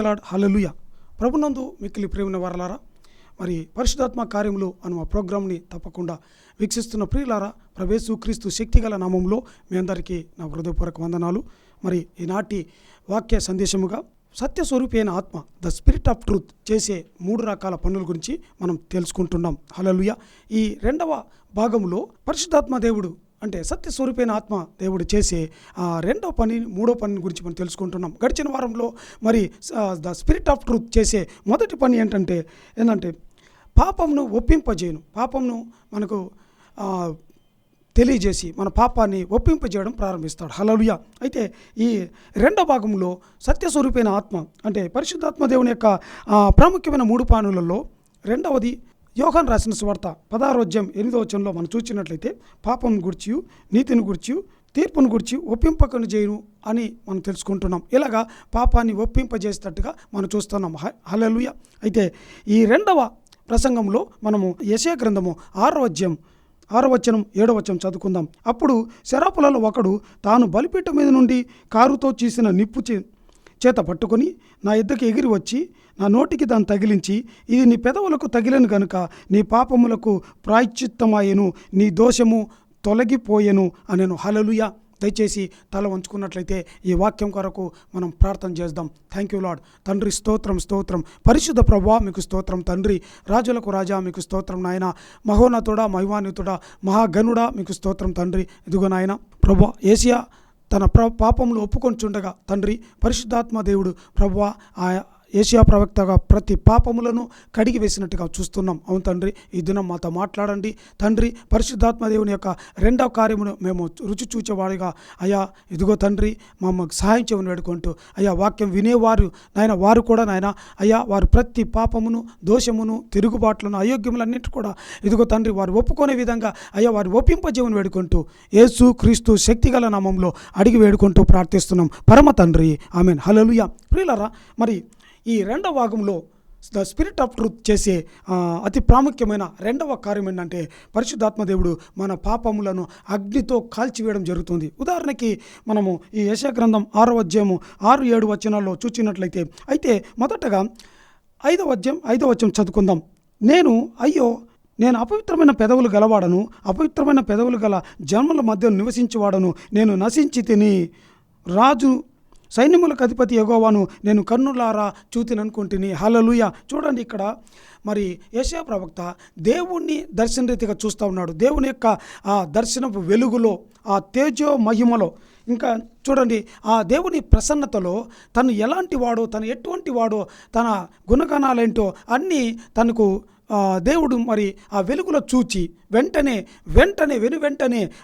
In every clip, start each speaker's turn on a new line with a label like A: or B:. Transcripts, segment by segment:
A: The lord. హల్లెలూయా. ప్రభునందు మిక్కిలి ప్రేమైన వారలారా, మరి పరిశుద్ధాత్మ కార్యములు అను మా ప్రోగ్రాంని తప్పకుండా వీక్షిస్తున్న ప్రియులారా, ప్రభు యేసు క్రీస్తు శక్తిగల నామంలో మీ అందరికీ నా హృదయపూర్వక వందనాలు. మరి ఈనాటి వాక్య సందేశముగా సత్యస్వరూపి అయిన ఆత్మ, ద స్పిరిట్ ఆఫ్ ట్రూత్ చేసే 3 రకాల పనుల గురించి మనం తెలుసుకుంటున్నాం. హల్లెలూయా. ఈ 2వ భాగంలో పరిశుద్ధాత్మ దేవుడు అంటే సత్యస్వరూపైన ఆత్మ దేవుడు చేసే 2వ పని 3వ పని గురించి మనం తెలుసుకుంటున్నాం. గడిచిన వారంలో మరి ద స్పిరిట్ ఆఫ్ ట్రూత్ చేసే మొదటి పని ఏంటంటే పాపంను ఒప్పింపజేయను. పాపంను మనకు తెలియజేసి మన పాపాన్ని ఒప్పింపజేయడం ప్రారంభిస్తాడు. హల్లెలూయా. అయితే ఈ 2వ భాగంలో సత్యస్వరూపైన ఆత్మ అంటే పరిశుద్ధాత్మ దేవుని యొక్క ప్రాముఖ్యమైన 3 పనులలో 2వది యోహాను రాసిన సువార్త 16వ అధ్యాయం 8వ వచనంలో మనం చూసినట్లయితే పాపం గురించి, నీతిని గురించి, తీర్పును గురించి ఒప్పింపకను చేయను అని మనం తెలుసుకుంటున్నాం. ఇలాగా పాపాన్ని ఒప్పింపజేసేటట్టుగా మనం చూస్తున్నాం. హల్లెలూయా. అయితే ఈ 2వ ప్రసంగంలో మనము యెషయా గ్రంథము 6వ అధ్యాయం 6వ వచనం 7వ వచనం చదువుకుందాం. అప్పుడు శరాపులలో ఒకడు తాను బలిపీఠం మీద నుండి కారుతో చీసిన నిప్పు చేత పట్టుకొని నా యుద్ధకి ఎగిరి వచ్చి నా నోటికి దాన్ని తగిలించి, ఇది నీ పెదవులకు తగిలిన గనుక నీ పాపములకు ప్రాయశ్చిత్తమాయెను, నీ దోషము తొలగిపోయెను అనెను. హల్లెలూయా. దయచేసి తల వంచుకున్నట్లయితే ఈ వాక్యం కొరకు మనం ప్రార్థన చేద్దాం. Thank you lord. తండ్రి స్తోత్రం, స్తోత్రం. పరిశుద్ధ ప్రభువా మీకు స్తోత్రం తండ్రి. రాజులకు రాజా మీకు స్తోత్రం నాయన. మహోన్నతుడా, మహిమాన్వితుడా, మహాగణుడా మీకు స్తోత్రం తండ్రి. ఇదిగో నాయన ప్రభువా, యేసయ్య తన పాపములు ఒప్పుకొంచుండగా తండ్రి పరిశుద్ధాత్మ దేవుడు ప్రభువా యేషయా ప్రవక్తగా ప్రతి పాపములను కడిగి వేసినట్టుగా చూస్తున్నాం. అవును తండ్రి, ఈ దినం మాతో మాట్లాడండి తండ్రి. పరిశుద్ధాత్మ దేవుని యొక్క 2వ కార్యమును మేము రుచి చూచేవాడిగా అయ్యా ఇదిగో తండ్రి మమ్మల్ని సహాయం చేయమని వేడుకుంటూ అయ్యా వాక్యం వినేవారు నాయన వారు కూడా నాయన అయ్యా వారు ప్రతి పాపమును, దోషమును, తిరుగుబాట్లను, అయోగ్యములన్నింటి కూడా ఇదిగో తండ్రి వారు ఒప్పుకునే విధంగా అయ్యా వారు ఒప్పింపజేయమని వేడుకుంటూ యేసు క్రీస్తు శక్తిగల నామంలో అడిగి వేడుకుంటూ ప్రార్థిస్తున్నాం పరమ తండ్రి. ఆమేన్. హల్లెలూయా. ప్రియులారా, మరి ఈ 2వ భాగంలో ద స్పిరిట్ ఆఫ్ ట్రూత్ చేసే అతి ప్రాముఖ్యమైన 2వ కార్యం ఏంటంటే పరిశుద్ధాత్మ దేవుడు మన పాపములను అగ్నితో కాల్చివేయడం జరుగుతుంది. ఉదాహరణకి మనము ఈ యెషయా గ్రంథం 6వ అధ్యాయము 6-7 వచనాల్లో చూచినట్లయితే అయితే మొదటగా 5వ అధ్యాయం 5వ వచనం చదువుకుందాం. నేను అపవిత్రమైన పెదవులు గలవాడను, అపవిత్రమైన పెదవులు గల జన్మల మధ్య నివసించేవాడను, నేను నశించి తిని రాజు సైన్యములకు అధిపతి యెహోవాను నేను కన్నులారా చూతిననుకుంటుని. హల్లెలూయా. చూడండి, ఇక్కడ మరి యెషయా ప్రవక్త దేవుణ్ణి దర్శన రీతిగా చూస్తూ ఉన్నాడు. దేవుని యొక్క ఆ దర్శనపు వెలుగులో, ఆ తేజో మహిమలో, ఇంకా చూడండి ఆ దేవుని ప్రసన్నతలో తను ఎలాంటి వాడో, తను ఎటువంటి వాడో, తన గుణగణాలేంటో అన్నీ తనకు దేవుడు మరి ఆ వెలుగులో చూచి వెంటనే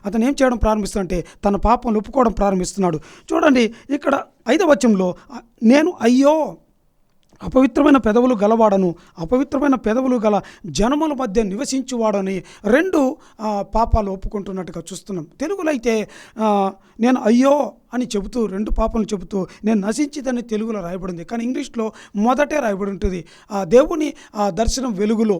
A: అతను ఏం చేయడం ప్రారంభిస్తాడంటే తన పాపం ఒప్పుకోవడం ప్రారంభిస్తున్నాడు. చూడండి ఇక్కడ 5వ వచనంలో నేను అయ్యో అపవిత్రమైన పెదవులు గలవాడను, అపవిత్రమైన పెదవులు గల జనముల మధ్య నివసించువాడని 2 పాపాలు ఒప్పుకుంటున్నట్టుగా చూస్తున్నాం. తెలుగులో అయితే నేను అయ్యో అని చెబుతూ 2 పాపాలను చెబుతూ నేను నశించిదని తెలుగులో రాయబడింది. కానీ ఇంగ్లీష్లో మొదటే రాయబడి ఉంటుంది. ఆ దేవుని ఆ దర్శనం వెలుగులో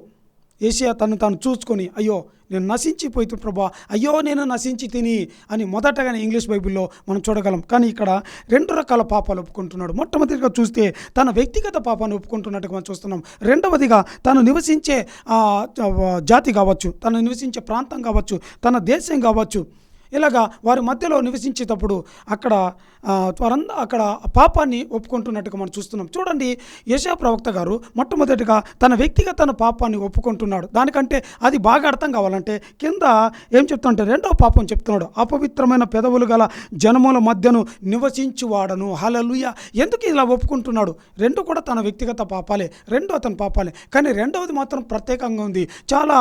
A: యేషయా తాను చూసుకొని అయ్యో నేను నశించిపోతు ప్రభా, అయ్యో నేను నశించి తిని అని మొదటగానే ఇంగ్లీష్ బైబిల్లో మనం చూడగలం. కానీ ఇక్కడ 2 రకాల పాపాలు ఒప్పుకుంటున్నాడు. మొట్టమొదటిగా చూస్తే తన వ్యక్తిగత పాపాన్ని ఒప్పుకుంటున్నట్టుగా మనం చూస్తున్నాం. 2వదిగా తను నివసించే జాతి కావచ్చు, తను నివసించే ప్రాంతం కావచ్చు, తన దేశం కావచ్చు, ఇలాగా వారి మధ్యలో నివసించేటప్పుడు అక్కడ పాపాన్ని ఒప్పుకుంటున్నట్టుగా మనం చూస్తున్నాం. చూడండి, యెషయా ప్రవక్త గారు మొట్టమొదటిగా తన వ్యక్తిగత పాపాన్ని ఒప్పుకుంటున్నాడు. దానికంటే అది బాగా అర్థం కావాలంటే కింద ఏం చెప్తాడంటే 2వ పాపం చెప్తున్నాడు. అపవిత్రమైన పెదవులు గల జనముల మధ్యను నివసించువాడను. హల్లెలూయా. ఎందుకు ఇలా ఒప్పుకుంటున్నాడు? 2 కూడా తన వ్యక్తిగత పాపాలే, 2 అతని పాపాలే. కానీ 2వది మాత్రం ప్రత్యేకంగా ఉంది. చాలా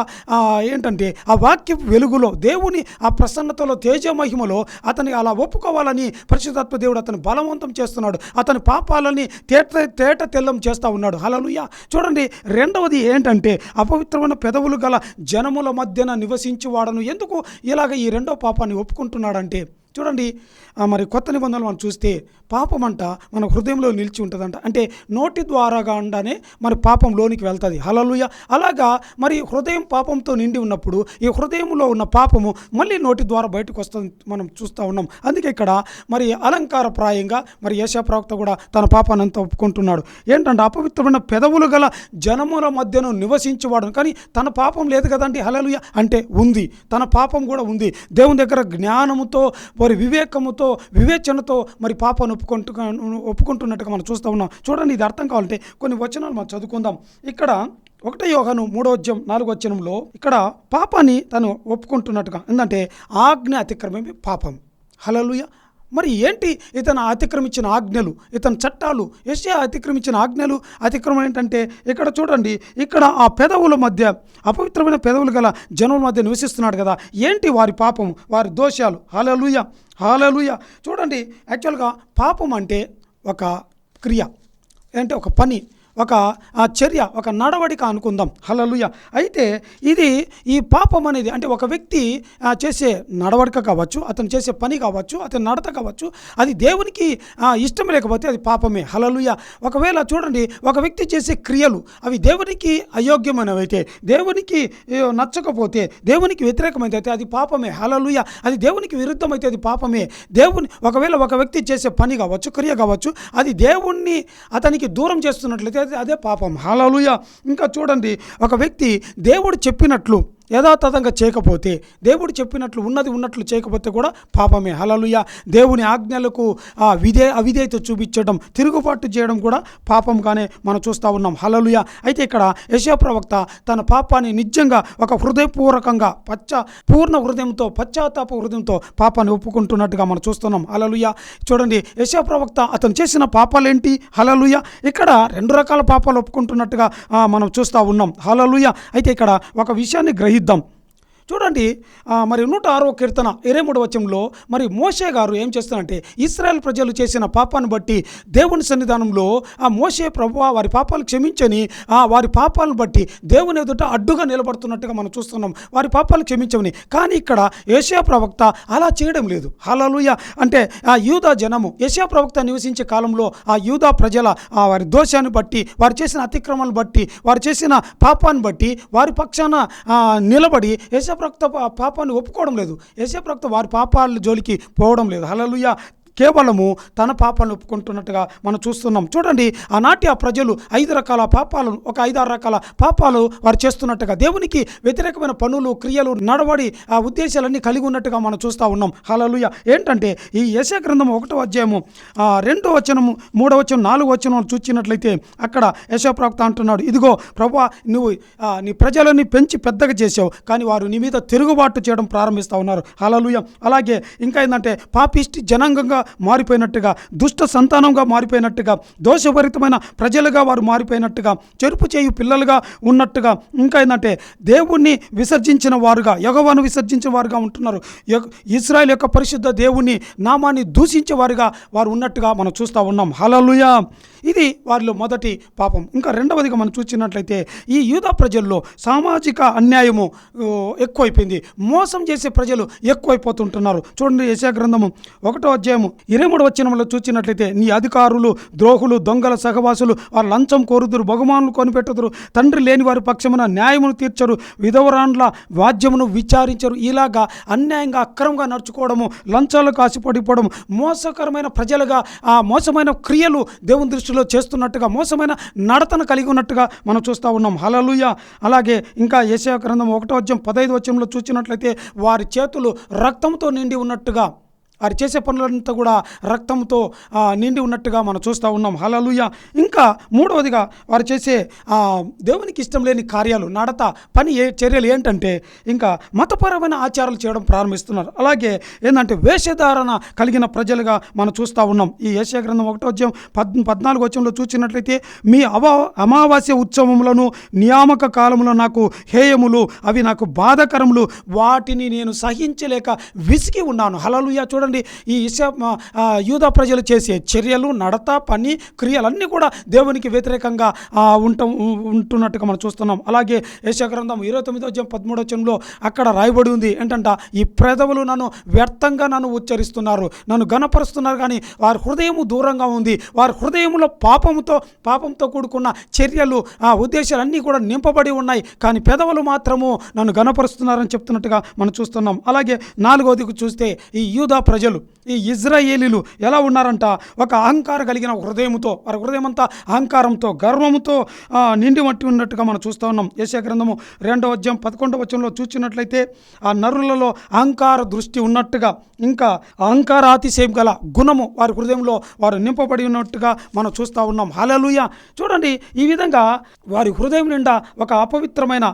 A: ఏంటంటే ఆ వాక్య వెలుగులో దేవుని ఆ ప్రసన్నతలో తేజ మహిమలో అతని అలా ఒప్పుకోవాలని పరిశుద్ధాత్మ దేవుడు అతను బలవంతం చేస్తున్నాడు. అతని పాపాలని తేట తెల్లం చేస్తూ ఉన్నాడు. హల్లెలూయా. చూడండి, 2వది ఏంటంటే అపవిత్రమైన పెదవులు గల జనముల మధ్యన నివసించువాడను. ఎందుకు ఇలాగ ఈ 2వ పాపాన్ని ఒప్పుకుంటున్నాడంటే చూడండి మరి కొత్త నిబంధనలు మనం చూస్తే పాపం అంట మన హృదయంలో నిలిచి ఉంటుందంట. అంటే నోటి ద్వారాగా ఉండానే మరి పాపం లోనికి వెళ్తుంది. హల్లెలూయా. అలాగా మరి హృదయం పాపంతో నిండి ఉన్నప్పుడు ఈ హృదయంలో ఉన్న పాపము మళ్ళీ నోటి ద్వారా బయటకు వస్తుంది మనం చూస్తూ ఉన్నాం. అందుకే ఇక్కడ మరి అలంకారప్రాయంగా మరి యేషయా ప్రవక్త కూడా తన పాపాన్ని అంతా ఒప్పుకుంటున్నాడు. ఏంటంటే అపవిత్రమైన పెదవులు గల జనముల మధ్యను నివసించేవాడు, కానీ తన పాపం లేదు కదండి. హల్లెలూయా. అంటే ఉంది, తన పాపం కూడా ఉంది. దేవుని దగ్గర జ్ఞానముతో మరి వివేకముతో వివేచనతో మరి పాపాన్ని ఒప్పుకుంటున్నట్టుగా మనం చూస్తూ ఉన్నాం. చూడండి, ఇది అర్థం కావాలంటే కొన్ని వచనాలు మనం చదువుకుందాం. ఇక్కడ 1 యోహాను 3:4 ఇక్కడ పాపాన్ని తను ఒప్పుకుంటున్నట్టుగా, ఎందుకంటే ఆజ్ఞ అతిక్రమమే పాపం. హల్లెలూయా. మరి ఏంటి ఇతను అతిక్రమించిన ఆజ్ఞలు, ఇతని చట్టాలు, యేషయా అతిక్రమించిన ఆజ్ఞలు, అతిక్రమం ఏంటంటే ఇక్కడ చూడండి, ఇక్కడ ఆ పెదవుల మధ్య అపవిత్రమైన పెదవులు గల జనుల మధ్య నివసిస్తున్నాడు కదా. ఏంటి వారి పాపం, వారి దోషాలు. హల్లెలూయా, హల్లెలూయా. చూడండి, యాక్చువల్గా పాపం అంటే ఒక క్రియ, అంటే ఒక పని, ఒక చర్య, ఒక నడవడిక అనుకుందాం. హల్లెలూయా. అయితే ఇది ఈ పాపం అనేది అంటే ఒక వ్యక్తి చేసే నడవడిక కావచ్చు, అతను చేసే పని కావచ్చు, అతని నడత కావచ్చు, అది దేవునికి ఇష్టం లేకపోతే అది పాపమే. హల్లెలూయా. ఒకవేళ చూడండి, ఒక వ్యక్తి చేసే క్రియలు అవి దేవునికి అయోగ్యమైనవైతే, దేవునికి నచ్చకపోతే, దేవునికి వ్యతిరేకమైతే అది పాపమే. హల్లెలూయా. అది దేవునికి విరుద్ధమైతే అది పాపమే. ఒకవేళ ఒక వ్యక్తి చేసే పని కావచ్చు, క్రియ కావచ్చు, అది దేవుణ్ణి అతనికి దూరం చేస్తున్నట్లయితే అదే పాపం. హల్లెలూయా. ఇంకా చూడండి, ఒక వ్యక్తి దేవుడు చెప్పినట్లు యథాతథంగా చేయకపోతే, దేవుడు చెప్పినట్లు ఉన్నట్లు చేయకపోతే కూడా పాపమే. హల్లెలూయా. దేవుని ఆజ్ఞలకు అవిధేయత చూపించడం, తిరుగుబాటు చేయడం కూడా పాపంగానే మనం చూస్తూ ఉన్నాం. హల్లెలూయా. అయితే ఇక్కడ యేషయా ప్రవక్త తన పాపాన్ని నిజంగా ఒక హృదయపూర్వకంగా పూర్ణ హృదయంతో, పశ్చాత్తాప హృదయంతో పాపాన్ని ఒప్పుకుంటున్నట్టుగా మనం చూస్తున్నాం. హల్లెలూయా. చూడండి, యేషయా ప్రవక్త అతను చేసిన పాపాలేంటి? హల్లెలూయా. ఇక్కడ 2 రకాల పాపాలు ఒప్పుకుంటున్నట్టుగా మనం చూస్తూ ఉన్నాం. హల్లెలూయా. అయితే ఇక్కడ ఒక విషయాన్ని గ్రహిద్దాం. చూడండి, మరి 106వ కీర్తన 23 మరి మోషే గారు ఏం చేస్తారంటే, ఇశ్రాయేల్ ప్రజలు చేసిన పాపాన్ని బట్టి దేవుని సన్నిధానంలో మోషే ప్రభువా వారి పాపాలు క్షమించని వారి పాపాలను బట్టి దేవుని ఎదుట అడ్డుగా నిలబడుతున్నట్టుగా మనం చూస్తున్నాం. వారి పాపాలు క్షమించమని. కానీ ఇక్కడ యేషయా ప్రవక్త అలా చేయడం లేదు. హల్లెలూయా. అంటే యూదా జనము యేషయా ప్రవక్త నివసించే కాలంలో యూదా ప్రజల వారి దోషాన్ని బట్టి, వారు చేసిన అతిక్రమాలను బట్టి, వారు చేసిన పాపాన్ని బట్టి వారి పక్షాన నిలబడి యేషయా ప్రవక్త పాపాన్ని ఒప్పుకోవడం లేదు. యేషయా ప్రవక్త వారి పాపాల జోలికి పోవడం లేదు. హల్లెలూయా. కేవలము తన పాపాలను ఒప్పుకుంటున్నట్టుగా మనం చూస్తున్నాం. చూడండి, ఆనాటి ప్రజలు 5 రకాల పాపాలను, ఒక 5-6 రకాల పాపాలు వారు చేస్తున్నట్టుగా, దేవునికి వ్యతిరేకమైన పనులు, క్రియలు, నడవడి ఉద్దేశాలన్నీ కలిగి ఉన్నట్టుగా మనం చూస్తూ ఉన్నాం. హల్లెలూయా. ఏంటంటే ఈ యేషయా గ్రంథం 1వ అధ్యాయము 2వ వచనము, 3వ వచనం, 4వ వచనం చూసినట్లయితే అక్కడ యేషయా ప్రవక్త అంటున్నాడు, ఇదిగో ప్రభువా, నువ్వు నీ ప్రజలని పెంచి పెద్దగా చేసావు, కానీ వారు నీ మీద తిరుగుబాటు చేయడం ప్రారంభిస్తూ ఉన్నారు. హల్లెలూయా. అలాగే ఇంకా ఏంటంటే పాపిష్టి జనాంగంగా మారిపోయినట్టుగా, దుష్ట సంతానంగా మారిపోయినట్టుగా, దోషభరితమైన ప్రజలుగా వారు మారిపోయినట్టుగా, చెరుపు చేయు పిల్లలుగా ఉన్నట్టుగా, ఇంకా ఏంటంటే దేవుణ్ణి విసర్జించిన వారుగా, యెహోవాను విసర్జించిన వారుగా ఉంటున్నారు. ఇశ్రాయేల్ యొక్క పరిశుద్ధ దేవుని నామాన్ని దూషించే వారుగా వారు ఉన్నట్టుగా మనం చూస్తూ ఉన్నాం. హల్లెలూయా. ఇది వారిలో మొదటి పాపం. ఇంకా రెండవదిగా మనం చూసినట్లయితే ఈ యూదా ప్రజల్లో సామాజిక అన్యాయము ఎక్కువైపోయింది. మోసం చేసే ప్రజలు ఎక్కువైపోతుంటున్నారు. చూడండి, యేషయా గ్రంథము 1వ అధ్యాయము 23వ వచనంలో చూసినట్లయితే, నీ అధికారులు ద్రోహులు, దొంగల సహవాసులు, వారు లంచం కోరుదురు, బహుమానులు కొనిపెట్టుదురు, తండ్రి లేని వారి పక్షమున న్యాయమును తీర్చరు, విధవరాండ్ల వాద్యమును విచారించరు. ఇలాగా అన్యాయంగా అక్రమంగా నడుచుకోవడము, లంచాలకు ఆశపడిపోవడం, మోసకరమైన ప్రజలుగా మోసమైన క్రియలు దేవుని దృష్టిలో చేస్తున్నట్టుగా, మోసమైన నడతను కలిగి ఉన్నట్టుగా మనం చూస్తూ ఉన్నాం. హల్లెలూయా. అలాగే ఇంకా యేషయా గ్రంథం 1వ అధ్యాయం 15వ వచనంలో చూసినట్లయితే, వారి చేతులు రక్తంతో నిండి ఉన్నట్టుగా, వారు చేసే పనులంతా కూడా రక్తంతో నిండి ఉన్నట్టుగా మనం చూస్తూ ఉన్నాం. హల్లెలూయా. ఇంకా మూడవదిగా వారు చేసే దేవునికి ఇష్టం లేని కార్యాలు, నడత, పని, చర్యలు ఏంటంటే ఇంకా మతపరమైన ఆచారాలు చేయడం ప్రారంభిస్తున్నారు. అలాగే ఏంటంటే వేషధారణ కలిగిన ప్రజలుగా మనం చూస్తూ ఉన్నాం. ఈ యేషయా గ్రంథం 1వ అధ్యాయం 14వ వచనంలో చూసినట్లయితే, మీ అమావాస్య ఉత్సవములను నియామక కాలములో నాకు హేయములు, అవి నాకు బాధకరములు, వాటిని నేను సహించలేక విసిగి ఉన్నాను. హల్లెలూయా. చూడండి, చూడండి ఈ యూదా ప్రజలు చేసే చర్యలు, నడత, పని, క్రియలన్నీ కూడా దేవునికి వ్యతిరేకంగా ఉంటున్నట్టుగా మనం చూస్తున్నాం. అలాగే యెషయా గ్రంథం 29:13 అక్కడ రాయబడి ఉంది ఏంటంట, ఈ పెదవులు నన్ను వ్యర్థంగా ఉచ్చరిస్తున్నారు, నన్ను ఘనపరుస్తున్నారు, కానీ వారి హృదయము దూరంగా ఉంది. వారి హృదయంలో పాపంతో కూడుకున్న చర్యలు, ఉద్దేశాలు అన్నీ కూడా నింపబడి ఉన్నాయి, కానీ పెదవులు మాత్రము నన్ను ఘనపరుస్తున్నారని చెప్తున్నట్టుగా మనం చూస్తున్నాం. అలాగే 4వది చూస్తే ఈ యూదా ప్రజలు, ఈ ఇజ్రాయేలీలు ఎలా ఉన్నారంట, ఒక అహంకారం కలిగిన హృదయంతో, వారి హృదయం అంతా అహంకారంతో, గర్వంతో నిండి మట్టి ఉన్నట్టుగా మనం చూస్తూ ఉన్నాం. యెషయా గ్రంథము 2:11 చూసినట్లయితే ఆ నరులలో అహంకార దృష్టి ఉన్నట్టుగా, ఇంకా అహంకారాతిశయం గల గుణము వారి హృదయంలో వారు నింపబడి ఉన్నట్టుగా మనం చూస్తూ ఉన్నాం. హల్లెలూయా. చూడండి, ఈ విధంగా వారి హృదయం నిండా ఒక అపవిత్రమైన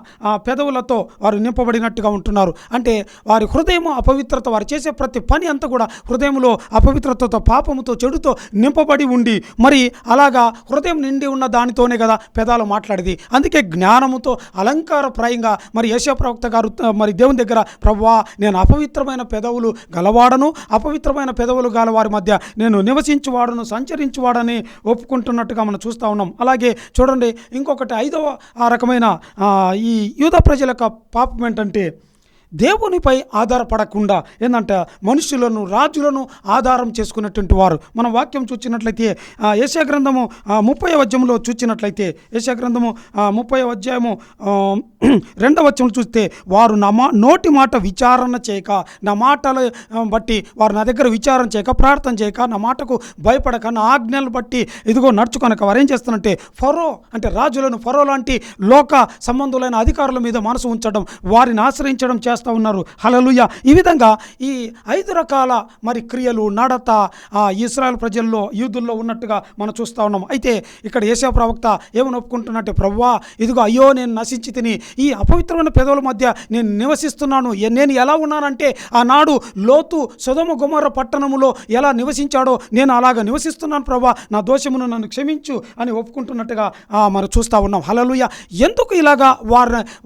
A: పెదవులతో వారు నింపబడినట్టుగా ఉంటున్నారు. అంటే వారి హృదయం అపవిత్రత, వారు చేసే ప్రతి పని అంతా కూడా హృదయంలో అపవిత్రతతో, పాపముతో, చెడుతో నింపబడి ఉండి, మరి అలాగా హృదయం నిండి ఉన్న దానితోనే కదా పెదాలు మాట్లాడేది. అందుకే జ్ఞానముతో అలంకారప్రాయంగా మరి యెషయా ప్రవక్త గారు మరి దేవుని దగ్గర, ప్రభువా నేను అపవిత్రమైన పెదవులు గలవాడను, అపవిత్రమైన పెదవులు గల వారి మధ్య నేను నివసించువాడను, సంచరించువాడని ఒప్పుకుంటున్నట్టుగా మనం చూస్తూ ఉన్నాం. అలాగే చూడండి, ఇంకొకటి 5వ రకమైన ఈ యూదా ప్రజల యొక్క పాపం ఏంటంటే, దేవునిపై ఆధారపడకుండా ఏంటంటే మనుషులను, రాజులను ఆధారం చేసుకున్నటువంటి వారు. మనం వాక్యం చూసినట్లయితే యెషయా గ్రంథము 30వ అధ్యాయంలో చూసినట్లయితే, యెషయా గ్రంథము 30వ అధ్యాయము 2వ వచనం చూస్తే, వారు నోటి మాట విచారణ చేయక, నా మాటలు బట్టి వారు నా దగ్గర విచారణ చేయక, ప్రార్థన చేయక, నా మాటకు భయపడక, నా ఆజ్ఞలు బట్టి ఇదిగో నడుచుకొనక, వారు ఏం చేస్తారంటే ఫరో అంటే రాజులను, ఫరో లాంటి లోక సంబంధులైన అధికారుల మీద మనసు ఉంచడం, వారిని ఆశ్రయించడం చేస్తారు ఉన్నారు. హల్లెలూయా. ఈ విధంగా ఈ 5 రకాల మరి క్రియలు, నడత ఇశ్రాయేల్ ప్రజల్లో, యూదుల్లో ఉన్నట్టుగా మనం చూస్తూ ఉన్నాం. అయితే ఇక్కడ యెషయా ప్రవక్త ఏమని ఒప్పుకుంటున్నట్టే, ప్రభువా ఇదిగో అయ్యో నేను నశించి తిని ఈ అపవిత్రమైన పెదవుల మధ్య నేను నివసిస్తున్నాను. నేను ఎలా ఉన్నానంటే, ఆనాడు లోతు సొదొమ గొమొర్రా పట్టణములో ఎలా నివసించాడో నేను అలాగ నివసిస్తున్నాను ప్రభువా, నా దోషమును నన్ను క్షమించు అని ఒప్పుకుంటున్నట్టుగా మనం చూస్తూ ఉన్నాం. హల్లెలూయా. ఎందుకు ఇలాగా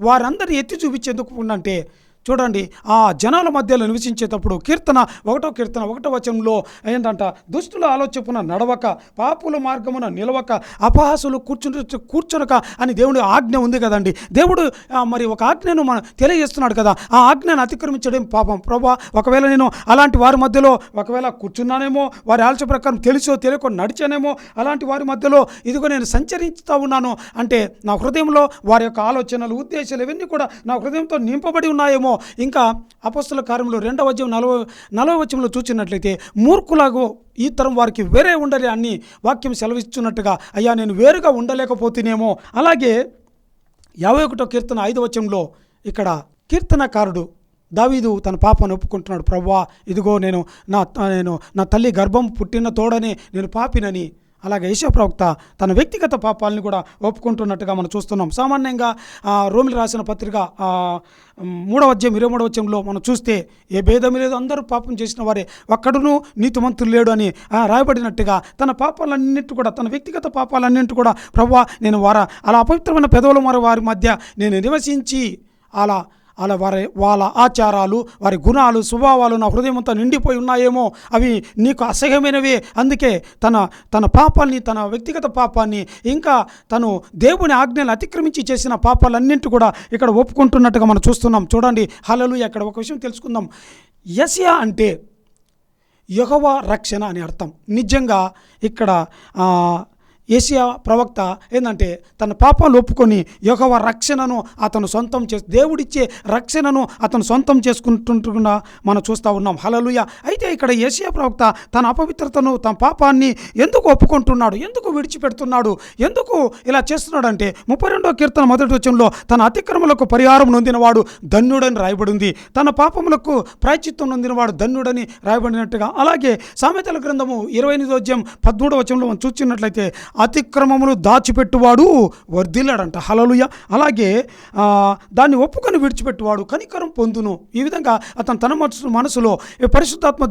A: వారందరినీ ఎత్తి చూపించేందుకు అంటే, చూడండి, ఆ జనాల మధ్యలో నివసించేటప్పుడు కీర్తన 1వ వచనంలో ఏంటంట, దుష్టుల ఆలోచన నడవక, పాపుల మార్గమున నిలవక, అపహాసులు కూర్చునక అని దేవుడి ఆజ్ఞ ఉంది కదండి. దేవుడు మరి ఒక ఆజ్ఞను మనం తెలియజేస్తున్నాడు కదా, ఆ ఆజ్ఞను అతిక్రమించడం పాపం. ప్రభువా ఒకవేళ నేను అలాంటి వారి మధ్యలో ఒకవేళ కూర్చున్నానేమో, వారి ఆలోచన ప్రకారం తెలిసో తెలియకో నడిచానేమో, అలాంటి వారి మధ్యలో ఇదిగో నేను సంచరిస్తూ ఉన్నాను అంటే, నా హృదయంలో వారి యొక్క ఆలోచనలు, ఉద్దేశాలు ఇవన్నీ కూడా నా హృదయంతో నింపబడి ఉన్నాయేమో. ఇంకా అపొస్తలుల కార్యములు 2వ అధ్యాయం 40వ వచనంలో చూసినట్లయితే, మూర్ఖులాగో ఈ తరం వారికి వేరే ఉండలే అని వాక్యం సెలవిస్తున్నట్టుగా, అయ్యా నేను వేరుగా ఉండలేకపోతేనేమో. అలాగే 51వ కీర్తన 5వ వచనంలో ఇక్కడ కీర్తనకారుడు దావీదు తన పాపాన్ని ఒప్పుకుంటున్నాడు. ప్రభువా ఇదిగో నేను నా తల్లి గర్భం పుట్టిన తోడనే నేను పాపినని. అలాగే యెషయా ప్రవక్త తన వ్యక్తిగత పాపాలని కూడా ఒప్పుకుంటున్నట్టుగా మనం చూస్తున్నాం. సామాన్యంగా రోమిలి రాసిన పత్రిక 3వ అధ్యాయం 23వ వచనంలో మనం చూస్తే, ఏ భేదం లేదు, అందరూ పాపం చేసిన వారే, ఒక్కడును నీతిమంతుడు లేడు అని రాయబడినట్టుగా తన పాపాలన్నింటి కూడా, తన వ్యక్తిగత పాపాలన్నింటి కూడా, ప్రభువా నేను అలా అపవిత్రమైన పెదవుల వారి మధ్య నేను నివసించి అలా వాళ్ళ ఆచారాలు, వారి గుణాలు, స్వభావాలు నా హృదయం అంతా నిండిపోయి ఉన్నాయేమో, అవి నీకు అసహ్యమైనవే. అందుకే తన పాపాన్ని, తన వ్యక్తిగత పాపాన్ని, ఇంకా తను దేవుని ఆజ్ఞలు అతిక్రమించి చేసిన పాపాలన్నింటి కూడా ఇక్కడ ఒప్పుకుంటున్నట్టుగా మనం చూస్తున్నాం. చూడండి, హల్లెలూయా. ఇక్కడ ఒక విషయం తెలుసుకుందాం. యెషయా అంటే యెహోవా రక్షణ అని అర్థం. నిజంగా ఇక్కడ యెషయా ప్రవక్త ఏంటంటే తన పాపాలు ఒప్పుకొని యెహోవా రక్షణను అతను సొంతం దేవుడిచ్చే రక్షణను అతను సొంతం చేసుకుంటున్నా మనం చూస్తూ ఉన్నాం. హల్లెలూయా. అయితే ఇక్కడ యెషయా ప్రవక్త తన అపవిత్రతను, తన పాపాన్ని ఎందుకు ఒప్పుకుంటున్నాడు, ఎందుకు విడిచిపెడుతున్నాడు, ఎందుకు ఇలా చేస్తున్నాడంటే, 32వ కీర్తన 1వ వచనంలో తన అతిక్రమలకు పరిహారం నొందినవాడు ధన్యుడని రాయబడింది, తన పాపములకు ప్రాయశ్చిత్తం నొందినవాడు ధన్యుడని రాయబడినట్టుగా. అలాగే సామెతల గ్రంథము 28వ అధ్యాయం 13వ వచనంలో మనం చూసినట్లయితే, అతిక్రమములు దాచిపెట్టువాడు వర్ధిల్లాడంట. హల్లెలూయా. అలాగే దాన్ని ఒప్పుకొని విడిచిపెట్టువాడు కనికరం పొందును. ఈ విధంగా అతను తన మనసులో పరిశుద్ధాత్మ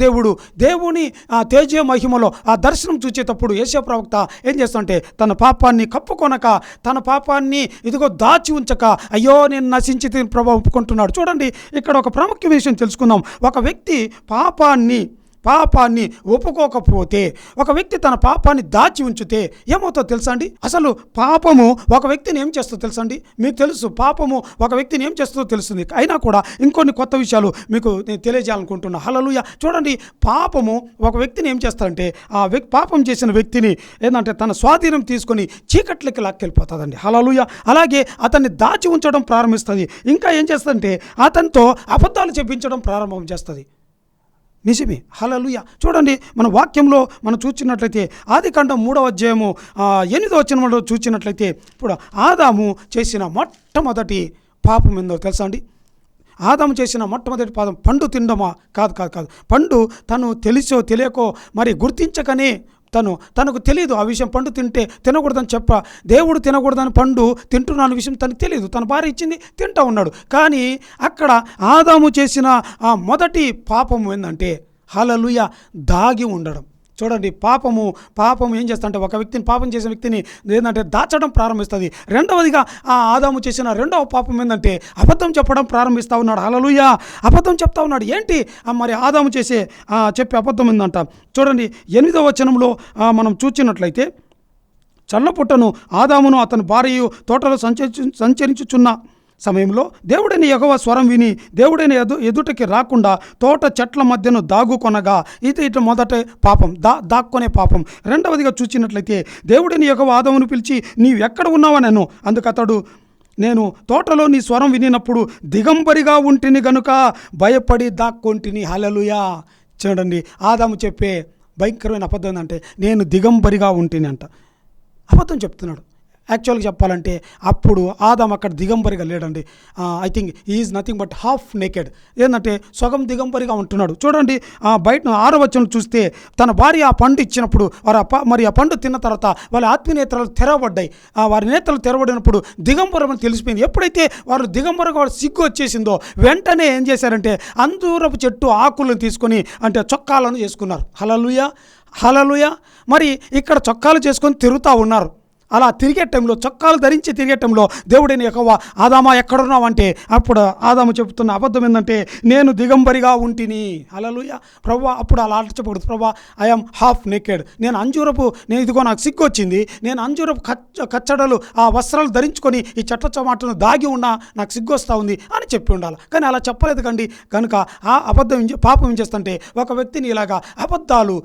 A: దేవుని తేజ మహిమలో ఆ దర్శనం చూచేటప్పుడు యెషయా ప్రవక్త ఏం చేస్తాడంటే, తన పాపాన్ని కప్పుకొనక, తన పాపాన్ని ఇదిగో దాచి ఉంచక, అయ్యో నేను నశించి ప్రభావం ఒప్పుకుంటున్నాడు. చూడండి, ఇక్కడ ఒక ప్రాముఖ్య విషయం తెలుసుకుందాం. ఒక వ్యక్తి పాపాన్ని ఒప్పుకోకపోతే, ఒక వ్యక్తి తన పాపాన్ని దాచి ఉంచితే ఏమవుతుందో తెలుసా అండి? అసలు పాపము ఒక వ్యక్తిని ఏం చేస్తుందో తెలుసా అండి? మీకు తెలుసు, పాపము ఒక వ్యక్తిని ఏం చేస్తుందో తెలుస్తుంది. అయినా కూడా ఇంకొన్ని కొత్త విషయాలు మీకు నేను తెలియజేయాలనుకుంటున్నా. హల్లెలూయా. చూడండి, పాపము ఒక వ్యక్తిని ఏం చేస్తారంటే, పాపం చేసిన వ్యక్తిని ఏంటంటే తన స్వాధీనం తీసుకొని చీకట్లకి లాక్కెళ్ళిపోతుందండి. హల్లెలూయా. అలాగే అతన్ని దాచి ఉంచడం ప్రారంభిస్తుంది. ఇంకా ఏం చేస్తుందంటే అతనితో అబద్ధాలు చెప్పించడం ప్రారంభం చేస్తుంది. నిజమే. హల్లెలూయా. చూడండి, మన వాక్యంలో మనం చూసినట్లయితే ఆదికాండం 3వ అధ్యాయము 8వ వచనంలో చూసినట్లయితే, ఇప్పుడు ఆదాము చేసిన మొట్టమొదటి పాపం ఏందో తెలుసా అండి? ఆదాము చేసిన మొట్టమొదటి పాపం పండు తినడమా? కాదు. పండు తను తెలిసో తెలియకో మరి గుర్తించకనే, తనకు తెలియదు ఆ విషయం. పండు తినకూడదని దేవుడు తినకూడదని పండు తింటున్న విషయం తనకు తెలియదు. తన భార్య ఇచ్చింది, తింటూ ఉన్నాడు. కానీ అక్కడ ఆదాము చేసిన ఆ మొదటి పాపం ఏంటంటే, హల్లెలూయా, దాగి ఉండడం. చూడండి, పాపము ఏం చేస్తుంటే ఒక వ్యక్తిని, పాపం చేసిన వ్యక్తిని ఏంటంటే దాచడం ప్రారంభిస్తుంది. రెండవదిగా ఆదాము చేసిన రెండవ పాపం ఏంటంటే అబద్ధం చెప్పడం ప్రారంభిస్తూ ఉన్నాడు. హల్లెలూయా. అబద్ధం చెప్తా ఉన్నాడు. ఏంటి మరి ఆదాము చెప్పే అబద్ధం ఏందంట? చూడండి, 8వ వచనంలో మనం చూచినట్లయితే, చల్లపుట్టను ఆదామును అతని భార్యయు తోటలో సంచరించుచున్న సమయంలో దేవుడైన యెహోవా స్వరం విని దేవుడైన ఎదుటకి రాకుండా తోట చెట్ల మధ్యను దాగుకొనగా, ఇది మొదట పాపం, దాక్కునే పాపం. రెండవదిగా చూసినట్లయితే, దేవుడైన యెహోవా ఆదామును పిలిచి, నీవెక్కడ ఉన్నావా నేను? అందుకతడు, నేను తోటలో నీ స్వరం వినినప్పుడు దిగంబరిగా ఉంటిని గనుక భయపడి దాక్కొంటిని. హల్లెలూయా. చూడండి, ఆదాము చెప్పే భయంకరమైన అబద్ధం ఏంటంటే, నేను దిగంబరిగా ఉంటిని అంట. అబద్ధం చెప్తున్నాడు. యాక్చువల్గా చెప్పాలంటే అప్పుడు ఆదాం అక్కడ దిగంబరిగా లేడండి. I think is nothing but half naked. ఏంటంటే సగం దిగంబరిగా ఉంటున్నాడు. చూడండి, బయట 6వ వచనం చూస్తే, తన భార్య ఆ పండు ఇచ్చినప్పుడు మరి ఆ పండు తిన్న తర్వాత వాళ్ళ ఆత్మీయ నేత్రాలు తెరవబడ్డాయి. వారి నేత్రాలు తెరవబడినప్పుడు దిగంబరమని తెలిసిపోయింది. ఎప్పుడైతే వారు దిగంబరంగా సిగ్గు వచ్చేసిందో వెంటనే ఏం చేశారంటే అంజూరపు చెట్టు ఆకులను తీసుకొని అంటే చొక్కాలను చేసుకున్నారు. హల్లెలూయా. మరి ఇక్కడ చొక్కాలు చేసుకొని తిరుగుతూ ఉన్నారు. అలా తిరిగే టైంలో, చొక్కాలు ధరించి తిరిగే టైంలో దేవుడైన యెహోవా, ఆదామా ఎక్కడున్నావు అంటే, అప్పుడు ఆదాము చెబుతున్న అబద్ధం ఏంటంటే, నేను దిగంబరిగా ఉంటిని. హల్లెలూయా. ప్రభువా, అప్పుడు అలా చెప్పకూడదు. ప్రభువా, ఐఎమ్ హాఫ్ నేకెడ్. ఇదిగో నాకు సిగ్గు వచ్చింది, నేను అంజూరపు కచ్చడలు ఆ వస్త్రాలు ధరించుకొని ఈ చెట్ల చమాటను దాగి ఉన్నా నాకు సిగ్గు వస్తూ ఉంది అని చెప్పి ఉండాలి. కానీ అలా చెప్పలేదు కండి. కనుక ఆ పాపం ఏం చేస్తుంటే ఒక వ్యక్తిని ఇలాగా అబద్ధాలు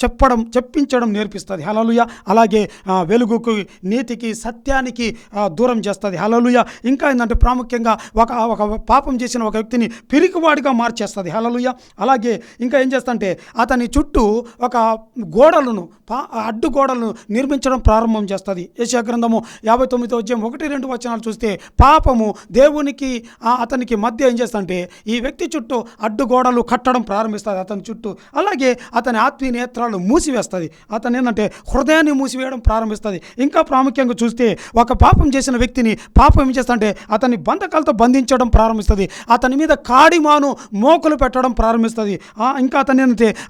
A: చెప్పించడం నేర్పిస్తుంది. హల్లెలూయా. అలాగే వెలుగుకు, నీతికి, సత్యానికి దూరం చేస్తుంది. హల్లెలూయా. ఇంకా ఏంటంటే ప్రాముఖ్యంగా ఒక పాపం చేసిన ఒక వ్యక్తిని పిరికివాడిగా మార్చేస్తుంది. హల్లెలూయా. అలాగే ఇంకా ఏం చేస్తుంటే అతని చుట్టూ ఒక అడ్డు గోడలను నిర్మించడం ప్రారంభం చేస్తుంది. యెషయా గ్రంథము 59వ అధ్యాయం 1-2 వచనాలు చూస్తే, పాపము దేవునికి అతనికి మధ్య ఏం చేస్తుంటే ఈ వ్యక్తి చుట్టూ అడ్డు గోడలు కట్టడం ప్రారంభిస్తుంది అతని చుట్టూ. అలాగే అతని ఆత్మీయ నేత్రాలు మూసివేస్తుంది. అతను ఏంటంటే హృదయాన్ని మూసివేయడం ప్రారంభిస్తుంది. ఇంకా ప్రాముఖ్యంగా చూస్తే ఒక పాపం చేసిన వ్యక్తిని పాపం ఏం చేస్తుంటే అతన్ని బంధకాలతో బంధించడం ప్రారంభిస్తుంది. అతని మీద కాడిమాను మోకులు పెట్టడం ప్రారంభిస్తుంది. ఇంకా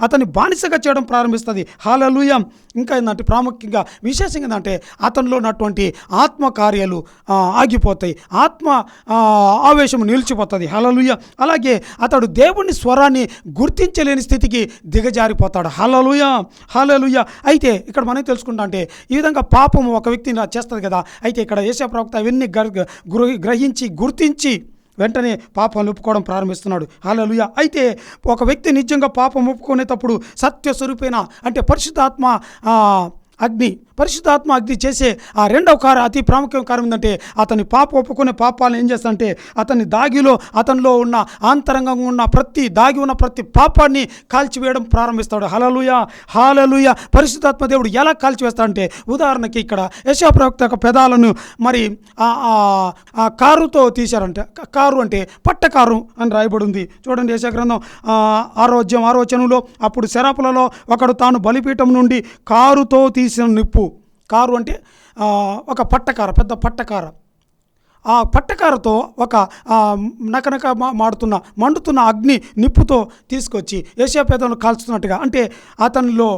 A: అతన్ని బానిసగా చేయడం ప్రారంభిస్తుంది. హల్లెలూయా. ఇంకా ఏంటంటే ప్రాముఖ్యంగా విశేషంగా ఏంటంటే అతనిలో ఉన్నటువంటి ఆత్మకార్యాలు ఆగిపోతాయి, ఆత్మ ఆవేశం నిలిచిపోతుంది. హల్లెలూయా. అలాగే అతడు దేవుని స్వరాన్ని గుర్తించలేని స్థితికి దిగజారిపోతాడు. హల్లెలూయా. అయితే ఇక్కడ మనం తెలుసుకుంటా అంటే ఈ విధంగా పాపము ఒక వ్యక్తిని చేస్తుంది కదా. అయితే ఇక్కడ యెషయా ప్రవక్త అవన్నీ గ్రహించి గుర్తించి వెంటనే పాపం ఒప్పుకోవడం ప్రారంభిస్తున్నాడు. హల్లెలూయా. అయితే ఒక వ్యక్తి నిజంగా పాపం ఒప్పుకునేటప్పుడు సత్యస్వరూపైన అంటే పరిశుద్ధాత్మ అగ్ని చేసే ఆ రెండవ అతి ప్రాముఖ్యమైన కార్యం ఏంటంటే అతని ఒప్పుకునే పాపాలను ఏం చేస్తాడంటే అతనిలో ఉన్న ఆంతరంగంగా ఉన్న దాగి ఉన్న ప్రతి పాపాన్ని కాల్చివేయడం ప్రారంభిస్తాడు. హల్లెలూయా. పరిశుద్ధాత్మ దేవుడు ఎలా కాల్చివేస్తాడంటే, ఉదాహరణకి ఇక్కడ యెషయా ప్రవక్త యొక్క పెదాలను మరి ఆ కారుతో తీశారంటే, కారు అంటే పట్టకారు అని రాయబడి ఉంది. చూడండి, యెషయా గ్రంథం 6వ అధ్యాయం 6వ వచనంలో, అప్పుడు శరాపులలో ఒకడు తాను బలిపీఠం నుండి కారుతో తీసిన నిప్పు. కారు అంటే ఒక పట్టకార, పెద్ద పట్టకార. ఆ పట్టకారతో ఒక నకనక మండుతున్న అగ్ని నిప్పుతో తీసుకొచ్చి యేషయా పెదవులను కాల్చుతున్నట్టుగా, అంటే అతనిలో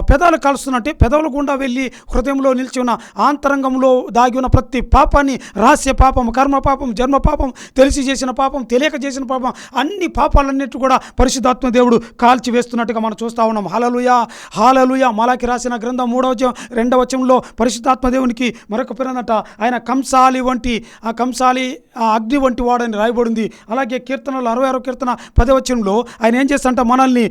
A: పెదాలు కాల్చుతున్నట్టే పెదవుల గుండా వెళ్ళి హృదయంలో నిలిచి ఉన్న ఆంతరంగంలో దాగి ఉన్న ప్రతి పాపాన్ని, రహస్య పాపం, కర్మ పాపం, జన్మ పాపం, తెలిసి చేసిన పాపం, తెలియక చేసిన పాపం, అన్ని పాపాలన్నిటి కూడా పరిశుద్ధాత్మ దేవుడు కాల్చి వేస్తున్నట్టుగా మనం చూస్తూ ఉన్నాం. హల్లెలూయా, హల్లెలూయా. మలాకి రాసిన గ్రంథం 3వ వచనంలో పరిశుద్ధాత్మ దేవునికి మరొక పేరునట, ఆయన కంసాలి వంటి అగ్ని వంటి వాడని రాయబడింది. అలాగే కీర్తనలు 66వ కీర్తన 10వ వచనంలో ఆయన ఏం చేస్తాడంటే మనల్ని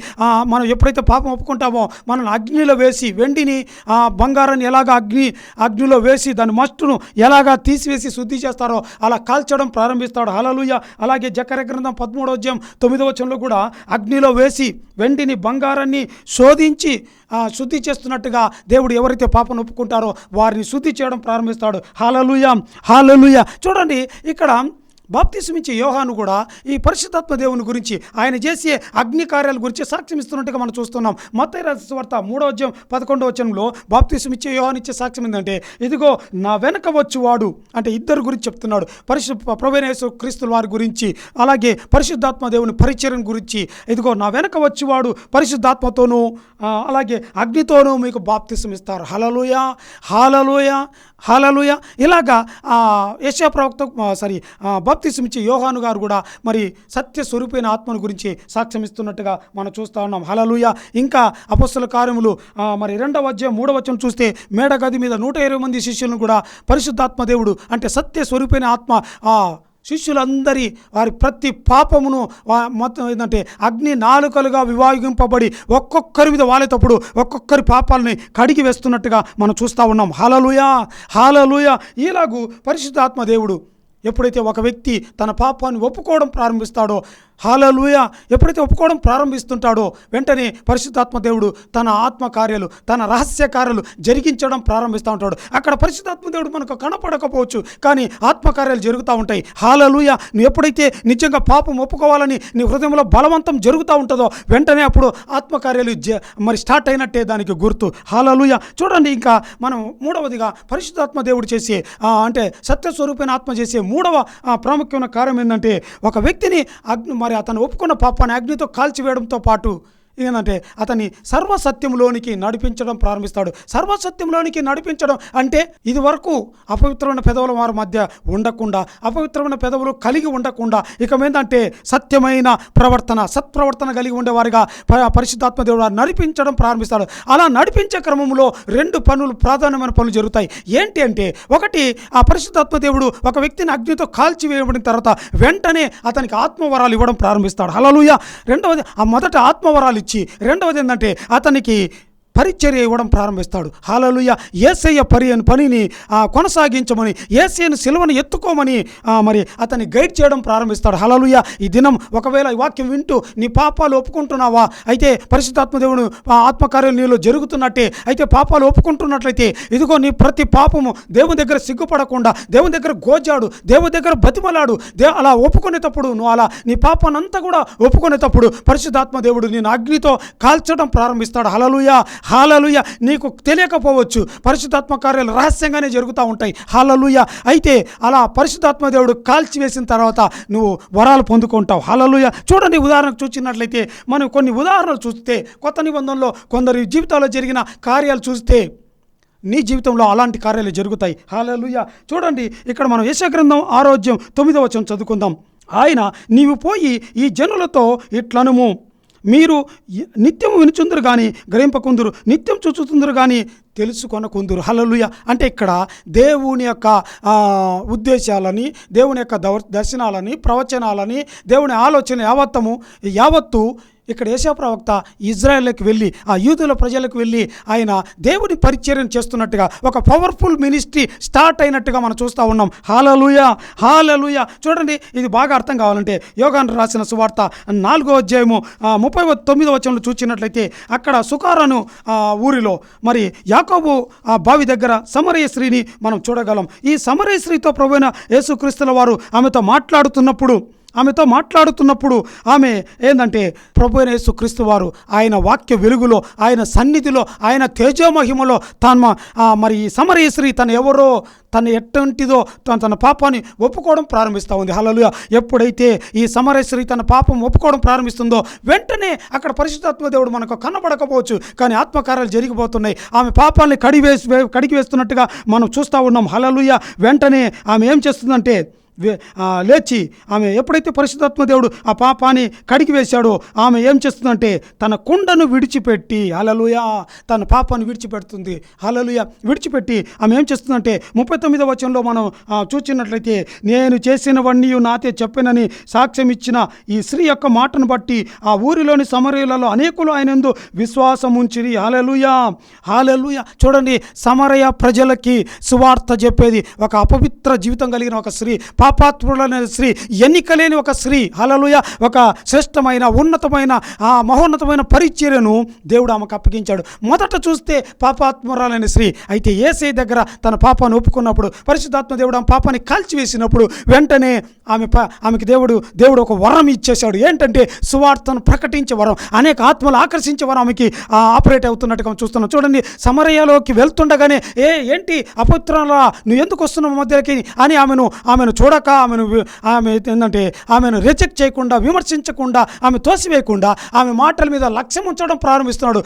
A: మనం ఎప్పుడైతే పాపం ఒప్పుకుంటామో మనల్ని అగ్నిలో వేసి, వెండిని బంగారాన్ని ఎలాగా అగ్నిలో వేసి దాని మస్టును ఎలాగా తీసివేసి శుద్ధి చేస్తారో అలా కాల్చడం ప్రారంభిస్తాడు. హల్లెలూయా. అలాగే జకర్యా గ్రంథం 13వ అధ్యాయం 9వ వచనంలో కూడా అగ్నిలో వేసి వెండిని బంగారాన్ని శోధించి శుద్ధి చేస్తున్నట్టుగా దేవుడు ఎవరైతే పాపం ఒప్పుకుంటారో వారిని శుద్ధి చేయడం ప్రారంభిస్తాడు. హల్లెలూయా, హల్లెలూయా. చూడండి, ఇక్కడ బాప్తిస్మిచ్చే యోహాను కూడా ఈ పరిశుద్ధాత్మ దేవుని గురించి, ఆయన చేసే అగ్ని కార్యాల గురించి సాక్ష్యం ఇస్తున్నట్టుగా మనం చూస్తున్నాం. మత్తయి రాసిన సువార్త 3వ అధ్యాయం 11వ వచనంలో బాప్తిస్మిచ్చే యోహాను ఇచ్చే సాక్ష్యం ఏంటంటే, ఇదిగో నా వెనక వచ్చువాడు, అంటే ఇద్దరు గురించి చెప్తున్నాడు. ప్రభువైన యేసు క్రీస్తుల వారి గురించి, అలాగే పరిశుద్ధాత్మ దేవుని పరిచర్య గురించి. ఇదిగో నా వెనక వచ్చువాడు పరిశుద్ధాత్మతోనూ అలాగే అగ్నితోనూ మీకు బాప్తిసం ఇస్తారు. హల్లెలూయా, హల్లెలూయా, హల్లెలూయా. ఇలాగా యెషయా ప్రవక్త బాప్తిసం ఇచ్చే యోహాను గారు కూడా మరి సత్య స్వరూపైన ఆత్మను గురించి సాక్ష్యం ఇస్తున్నట్టుగా మనం చూస్తూ ఉన్నాం. హల్లెలూయా. ఇంకా అపొస్తలుల కార్యములు మరి 2వ అధ్యాయం 3వ వచనం చూస్తే మేడగది మీద 120 మంది శిష్యులను కూడా పరిశుద్ధాత్మ దేవుడు, అంటే సత్య స్వరూపైన ఆత్మ శిష్యులందరి వారి ప్రతి పాపమును మొత్తం ఏంటంటే అగ్ని నాలుకలుగా విభాగింపబడి ఒక్కొక్కరి మీద వాలేటప్పుడు ఒక్కొక్కరి పాపాలని కడిగి వేస్తున్నట్టుగా మనం చూస్తూ ఉన్నాం. హల్లెలూయా, హల్లెలూయా. ఇలాగూ పరిశుద్ధాత్మ దేవుడు ఎప్పుడైతే ఒక వ్యక్తి తన పాపాన్ని ఒప్పుకోవడం ప్రారంభిస్తాడో, హల్లెలూయా, ఎప్పుడైతే ఒప్పుకోవడం ప్రారంభిస్తుంటాడో వెంటనే పరిశుద్ధాత్మ దేవుడు తన ఆత్మకార్యాలు, తన రహస్య కార్యాలు జరిగించడం ప్రారంభిస్తూ ఉంటాడు. అక్కడ పరిశుద్ధాత్మ దేవుడు మనకు కనపడకపోవచ్చు, కానీ ఆత్మకార్యాలు జరుగుతూ ఉంటాయి. హల్లెలూయా. నువ్వు ఎప్పుడైతే నిజంగా పాపం ఒప్పుకోవాలని నీ హృదయంలో బలవంతం జరుగుతూ ఉంటుందో వెంటనే అప్పుడు ఆత్మకార్యాలు మరి స్టార్ట్ అయినట్టే దానికి గుర్తు. హల్లెలూయా. చూడండి, ఇంకా మనం 3వదిగా పరిశుద్ధాత్మ దేవుడు చేసే అంటే సత్యస్వరూపైన ఆత్మ చేసే 3వ ప్రాముఖ్యమైన కార్యం ఏంటంటే, ఒక వ్యక్తిని మరి అతను ఒప్పుకున్న పాపాన్ని అగ్నితో కాల్చివేయడంతో పాటు ఏంటంటే అతన్ని సర్వసత్యంలోనికి నడిపించడం ప్రారంభిస్తాడు. సర్వసత్యంలోనికి నడిపించడం అంటే ఇది వరకు అపవిత్రమైన పెదవుల వారి మధ్య ఉండకుండా, అపవిత్రమైన పెదవులు కలిగి ఉండకుండా, ఇక ఏంటంటే సత్యమైన ప్రవర్తన, సత్ప్రవర్తన కలిగి ఉండేవారిగా పరిశుద్ధాత్మ దేవుడు నడిపించడం ప్రారంభిస్తాడు. అలా నడిపించే క్రమంలో 2 పనులు, ప్రాధాన్యమైన పనులు జరుగుతాయి. ఏంటి అంటే, ఒకటి, ఆ పరిశుద్ధాత్మ దేవుడు ఒక వ్యక్తిని అగ్నితో కాల్చివేయబడిన తర్వాత వెంటనే అతనికి ఆత్మవరాలు ఇవ్వడం ప్రారంభిస్తాడు. హల్లెలూయా. రెండవది, మొదట ఆత్మవరాలు ఇచ్చి, రెండవది ఏంటంటే అతనికి పరిచర్య ఇవ్వడం ప్రారంభిస్తాడు. హల్లెలూయా. యేసయ్య పనిని కొనసాగించమని, యేసయ్యను సిలువను ఎత్తుకోమని మరి అతన్ని గైడ్ చేయడం ప్రారంభిస్తాడు. హల్లెలూయా. ఈ దినం ఒకవేళ ఈ వాక్యం వింటూ నీ పాపాలు ఒప్పుకుంటున్నావా, అయితే పరిశుద్ధాత్మ దేవుడు ఆత్మకార్యాలు నీలో జరుగుతున్నట్టే, అయితే పాపాలు ఒప్పుకుంటున్నట్లయితే ఇదిగో నీ ప్రతి పాపము దేవుని దగ్గర సిగ్గుపడకుండా, దేవుని దగ్గర గోజాడు, దేవుని దగ్గర బతిమలాడు. అలా ఒప్పుకునేటప్పుడు, నువ్వు అలా నీ పాపానంతా కూడా ఒప్పుకునేటప్పుడు పరిశుద్ధాత్మ దేవుడు నేను అగ్నితో కాల్చడం ప్రారంభిస్తాడు. హల్లెలూయా, హల్లెలూయా. నీకు తెలియకపోవచ్చు, పరిశుద్ధాత్మ కార్యాలు రహస్యంగానే జరుగుతూ ఉంటాయి. హల్లెలూయా. అయితే అలా పరిశుద్ధాత్మ దేవుడు కాల్చివేసిన తర్వాత నువ్వు వరాలు పొందుకుంటావు. హల్లెలూయా. చూడండి, ఉదాహరణకు చూసినట్లయితే మనం కొన్ని ఉదాహరణలు చూస్తే, కొత్త నిబంధనలో కొందరి జీవితాల్లో జరిగిన కార్యాలు చూస్తే నీ జీవితంలో అలాంటి కార్యాలు జరుగుతాయి. హల్లెలూయా. చూడండి, ఇక్కడ మనం యెషయా గ్రంథం 6వ అధ్యాయం 9వ వచనం చదువుకుందాం. ఆయన, నీవు పోయి ఈ జనులతో ఇట్లనుము, మీరు నిత్యం వినుచుందరు కానీ గ్రహింపకుందురు, నిత్యం చూచుతుందరు కానీ తెలుసుకొనకుందురు. హల్లెలూయా. అంటే ఇక్కడ దేవుని యొక్క ఉద్దేశాలని, దేవుని యొక్క దర్శనాలని, ప్రవచనాలని, దేవుని ఆలోచన యావత్తు ఇక్కడ యేషయా ప్రవక్త ఇజ్రాయెల్కి వెళ్ళి, ఆ యూదుల ప్రజలకు వెళ్ళి ఆయన దేవుని పరిచర్యను చేస్తున్నట్టుగా, ఒక పవర్ఫుల్ మినిస్ట్రీ స్టార్ట్ అయినట్టుగా మనం చూస్తూ ఉన్నాం. హల్లెలూయా, హల్లెలూయా. చూడండి, ఇది బాగా అర్థం కావాలంటే యోహాను రాసిన సువార్త 4వ అధ్యాయము 39వ వచనంలో చూసినట్లయితే, అక్కడ సుకారాను ఊరిలో మరి యాకోబు బావి దగ్గర సమరయ స్త్రీని మనం చూడగలం. ఈ సమరయ స్త్రీతో ప్రభువైన యేసుక్రీస్తుల వారు ఆమెతో మాట్లాడుతున్నప్పుడు ఆమెతో మాట్లాడుతున్నప్పుడు ఆమె ఏంటంటే ప్రభువైన యేసుక్రీస్తు వారు ఆయన వాక్య వెలుగులో, ఆయన సన్నిధిలో, ఆయన తేజోమహిమలో మరి ఈ సమరయ స్త్రీ తను ఎవరో, తను ఎట్టంటిదో తన పాపాన్ని ఒప్పుకోవడం ప్రారంభిస్తూ ఉంది. హల్లెలూయా. ఎప్పుడైతే ఈ సమరయ స్త్రీ తన పాపం ఒప్పుకోవడం ప్రారంభిస్తుందో వెంటనే అక్కడ పరిశుద్ధాత్మ దేవుడు మనకు కనబడకపోవచ్చు, కానీ ఆత్మకార్యాలు జరిగిపోతున్నాయి. ఆమె పాపాలని కడిగి వేస్తున్నట్టుగా మనం చూస్తూ ఉన్నాం. హల్లెలూయా. వెంటనే ఆమె ఏం చేస్తుందంటే లేచి ఆమె ఎప్పుడైతే పరిశుద్ధాత్మ దేవుడు ఆ పాపాన్ని కడిగి వేశాడో ఆమె ఏం చేస్తుందంటే తన కుండను విడిచిపెట్టి, హల్లెలూయా, తన పాపాన్ని విడిచిపెడుతుంది. హల్లెలూయా. విడిచిపెట్టి ఆమె ఏం చేస్తుందంటే 39వ వచనంలో మనం చూచినట్లయితే, నేను చేసినవన్నీ నాతో చెప్పినని సాక్ష్యం ఇచ్చిన ఈ స్త్రీ యొక్క మాటను బట్టి ఆ ఊరిలోని సమరయులలో అనేకులు ఆయనందు విశ్వాసం ఉంచిరి. హల్లెలూయా. హల్లెలూయా. చూడండి, సమరయ ప్రజలకి సువార్త చెప్పేది ఒక అపవిత్ర జీవితం కలిగిన ఒక స్త్రీ, పాపాత్ములైన స్త్రీ, ఎన్నికలేని ఒక స్త్రీ. హల్లెలూయా. ఒక శ్రేష్టమైన, ఉన్నతమైన, మహోన్నతమైన పరిచర్యను దేవుడు ఆమెకు అప్పగించాడు. మొదట చూస్తే పాపాత్మురాలైన స్త్రీ, అయితే యేసయ్య దగ్గర తన పాపాన్ని ఒప్పుకున్నప్పుడు పరిశుద్ధాత్మ దేవుడు ఆమె పాపాన్ని కాల్చివేసినప్పుడు వెంటనే ఆమెకి దేవుడు ఒక వరం ఇచ్చేశాడు. ఏంటంటే సువార్తను ప్రకటించే వరం, అనేక ఆత్మలు ఆకర్షించే వరం ఆమెకి ఆపరేట్ అవుతున్నట్టుగా చూస్తున్నాం. చూడండి, సమరయలోకి వెళ్తుండగానే ఏంటి అపవిత్రులా, నువ్వు ఎందుకు వస్తున్నావు మధ్యలోకి అని ఆమెను చూడక, ఆమె ఏంటంటే ఆమెను రిజెక్ట్ చేయకుండా, విమర్శించకుండా, ఆమె తోసివేయకుండా ఆమె మాటల మీద లక్ష్యం ఉంచడం ప్రారంభిస్తున్నాడు.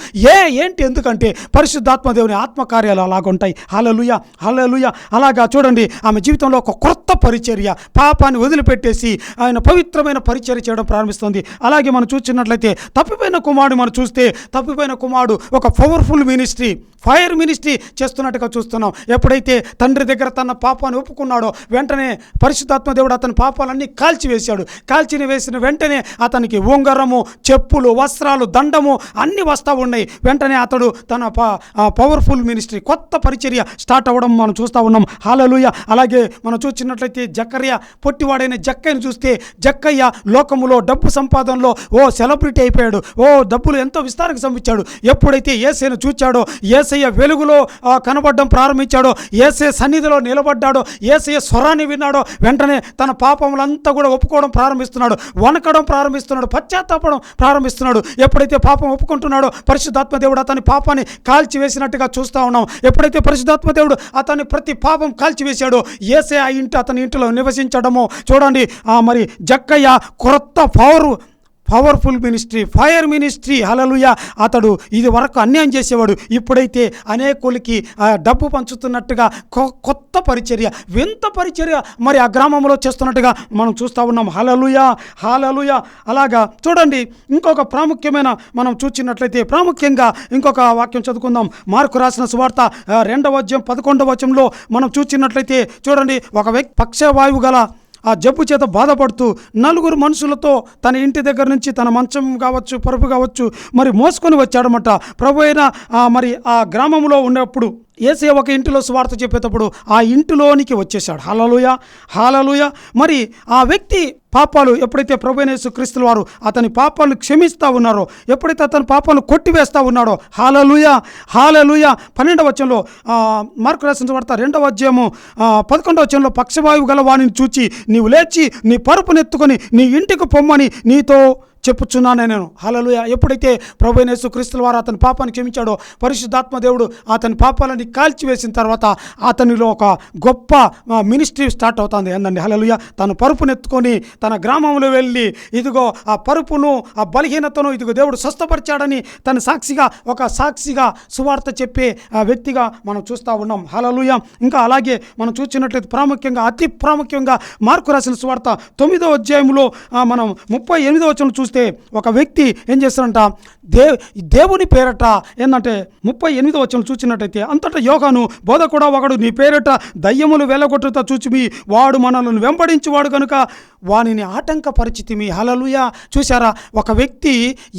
A: ఏంటి ఎందుకంటే పరిశుద్ధాత్మ దేవుని ఆత్మకార్యాలు అలాగుంటాయి. హల్లెలూయా. హల్లెలూయా. అలాగా చూడండి, ఆమె జీవితంలో ఒక క్రొత్త పరిచర్య, పాపాన్ని వదిలిపెట్టేసి ఆయన పవిత్రమైన పరిచర్య చేయడం ప్రారంభిస్తుంది. అలాగే మనం చూసినట్లయితే తప్పిపోయిన కుమారుడు ఒక పవర్ఫుల్ మినిస్ట్రీ, ఫైర్ మినిస్ట్రీ చేస్తున్నట్టుగా చూస్తున్నాం. ఎప్పుడైతే తండ్రి దగ్గర తన పాపాన్ని ఒప్పుకున్నాడో వెంటనే పరిశుద్ధాత్మ దేవుడు అతని పాపాలన్నీ కాల్చివేసిన వెంటనే అతనికి ఉంగరము, చెప్పులు, వస్త్రాలు, దండము అన్నీ వస్తూ ఉన్నాయి. వెంటనే అతడు తన పవర్ఫుల్ మినిస్ట్రీ, కొత్త పరిచర్య స్టార్ట్ అవ్వడం మనం చూస్తూ ఉన్నాం. హల్లెలూయా. అలాగే మనం చూసినట్లయితే పొట్టివాడైన జక్కయ్యను చూస్తే, జక్కయ్య లోకములో డబ్బు సంపాదనలో సెలబ్రిటీ అయిపోయాడు. డబ్బులు ఎంతో విస్తారంగా సంపించాడు. ఎప్పుడైతే యేసయ్యను చూచాడో, యేసయ్య వెలుగులో కనబడడం ప్రారంభించాడో, యేసయ్య సన్నిధిలో నిలబడ్డాడో, యేసయ్య స్వరాన్ని విన్నాడో వెంటనే తన పాపములంతా కూడా ఒప్పుకోవడం ప్రారంభిస్తున్నాడు, వణకడం ప్రారంభిస్తున్నాడు, పశ్చాత్తాపడం ప్రారంభిస్తున్నాడు. ఎప్పుడైతే పాపం ఒప్పుకుంటున్నాడో పరిశుద్ధాత్మ దేవుడు అతని పాపాన్ని కాల్చివేసినట్టుగా చూస్తూ ఉన్నాం. ఎప్పుడైతే పరిశుద్ధాత్మ దేవుడు అతని ప్రతి పాపం కాల్చివేశాడో యేసయ్య అతని ఇంటిలో నివసించడము చూడండి. మరి జక్కయ్య క్రొత్త పవర్ఫుల్ మినిస్ట్రీ, ఫైర్ మినిస్ట్రీ. హల్లెలూయా. అతడు ఇది వరకు అన్యాయం చేసేవాడు, ఇప్పుడైతే అనేకులకి డబ్బు పంచుతున్నట్టుగా కొత్త పరిచర్య, వింత పరిచర్య మరి ఆ గ్రామంలో చేస్తున్నట్టుగా మనం చూస్తూ ఉన్నాం. హల్లెలూయా. హల్లెలూయా. అలాగా చూడండి, ఇంకొక ప్రాముఖ్యమైన మనం చూసినట్లయితే ప్రాముఖ్యంగా ఇంకొక వాక్యం చదువుకుందాం. మార్కు రాసిన సువార్త 2వ అధ్యాయం 11వ వచనంలో మనం చూసినట్లయితే చూడండి, ఒక వ్యక్తి పక్షవాయువు గల ఆ జబ్బు చేత బాధపడుతూ 4 మనుషులతో తన ఇంటి దగ్గర నుంచి తన మంచం కావచ్చు, పరుపు కావచ్చు మరి మోసుకొని వచ్చాడనమాట. ప్రభు అయిన మరి ఆ గ్రామంలో ఉన్నప్పుడు యేసయ్య ఒక ఇంటిలో సువార్త చెప్పేటప్పుడు ఆ ఇంటిలోనికి వచ్చేసాడు. హల్లెలూయా. హల్లెలూయా. మరి ఆ వ్యక్తి పాపాలు ఎప్పుడైతే ప్రభువైన యేసుక్రీస్తు వారు అతని పాపాలు క్షమిస్తూ ఉన్నారో, ఎప్పుడైతే అతని పాపాలు కొట్టివేస్తూ ఉన్నాడో, హల్లెలూయా. హల్లెలూయా. 12వ వచనంలో మార్కు రాసిన సువార్త 2వ అధ్యాయము 11వ వచనంలో, పక్షవాయువు గల వానిని చూచి నీవు లేచి నీ పరుపునెత్తుకొని నీ ఇంటికి పొమ్మని నీతో చెప్పుచున్నాను నేను. హల్లెలూయా. ఎప్పుడైతే ప్రభువైన యేసుక్రీస్తు వారు అతని పాపాన్ని క్షమించాడో పరిశుద్ధాత్మ దేవుడు అతని పాపాలని కాల్చివేసిన తర్వాత అతనిలో ఒక గొప్ప మినిస్ట్రీ స్టార్ట్ అవుతుంది. ఏందండి? హల్లెలూయా. తను పరుపునెత్తుకొని తన గ్రామంలో వెళ్ళి ఇదిగో ఆ పరుపును, ఆ బలహీనతను ఇదిగో దేవుడు స్వస్థపరిచాడని తన సాక్షిగా సువార్త చెప్పే వ్యక్తిగా మనం చూస్తూ ఉన్నాం. హల్లెలూయా. ఇంకా అలాగే మనం చూసినట్లయితే అతి ప్రాముఖ్యంగా మార్కు రాసిన సువార్త 9వ అధ్యాయంలో మనం 38వ వచనం చూస్తే ఒక వ్యక్తి ఏం చేస్తారంట, దేవుని పేరట ఏంటంటే 38వ వచనం చూసినట్టయితే, అంతటా యోహాను బోధకుడా ఒకడు నీ పేరట దయ్యములు వెళ్ళగొట్టుతా చూచిమి, వాడు మనల్ని వెంబడించువాడు కనుక వానిని ఆటంకపరిచితిమి. హల్లెలూయా. చూసారా, ఒక వ్యక్తి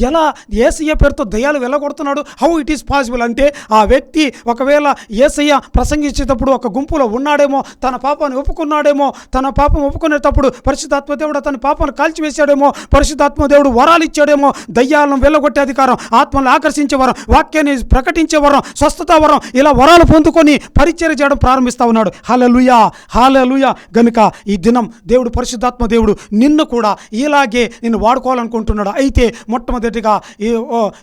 A: ఎలా యేసయ్య పేరుతో దయ్యాలు వెళ్ళగొడుతున్నాడు? హౌ ఇట్ ఈస్ పాసిబుల్ అంటే ఆ వ్యక్తి ఒకవేళ యేసయ్య ప్రసంగించేటప్పుడు ఒక గుంపులో ఉన్నాడేమో, తన పాపాన్ని ఒప్పుకున్నాడేమో, తన పాపం ఒప్పుకునేటప్పుడు పరిశుద్ధాత్మ దేవుడు అతని పాపాన్ని కాల్చివేశాడేమో, పరిశుద్ధాత్మ దేవుడు వరాలు ఇచ్చాడేమో, దయ్యాలను వెళ్ళగొట్టే అధికారం, ఆత్మలను ఆకర్షించే వరం, వాక్యాన్ని ప్రకటించే వరం, స్వస్థత వరం, ఇలా వరాలు పొందుకొని పరిచర్య చేయడం ప్రారంభిస్తూ ఉన్నాడు. హల్లెలూయా. హల్లెలూయా. గనుక ఈ దినం దేవుడు పరిశుద్ధాత్మ దేవుడు నిన్ను కూడా ఇలాగే నిన్ను వాడుకోవాలనుకుంటున్నాడు. అయితే మొట్టమొదటిగా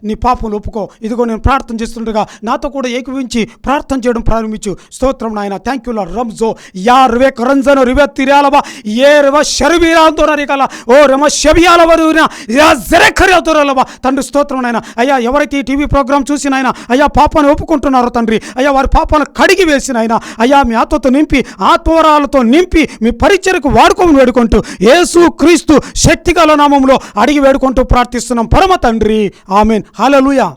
A: నీ పాపములు ఒప్పుకో. ఇదిగో నేను ప్రార్థన చేస్తుండగా నాతో కూడా ఏకీవించి ప్రార్థన చేయడం ప్రారంభించు. స్తోత్రం నాయన. Thank you lord. రంజో యా రివే కరంజను రివే తిరాలబా ఏ రివ షర్బీరాంతోనరికల ఓ రమ షబియాలవరున యా జరఖరియాతోరలబా. తండ్రి స్తోత్రం నాయన. అయ్యా ఎవరైతే ఈ టీవీ ప్రోగ్రామ్ చూసి నాయన అయ్యా పాపాన్ని ఒప్పుకుంటున్నారో తండ్రి, అయ్యా వారి పాపాలను కడిగి వేసిన ఆయన అయ్యా మీ ఆత్మతో నింపి ఆత్మవరాలతో నింపి మీ పరిచర్యకు వాడుకోమని వేడుకుంటూ యేసు క్రీస్తు శక్తిగల నామములో అడిగి వేడుకుంటూ ప్రార్థిస్తున్నాం పరమ తండ్రి. ఆమేన్. హల్లెలూయా.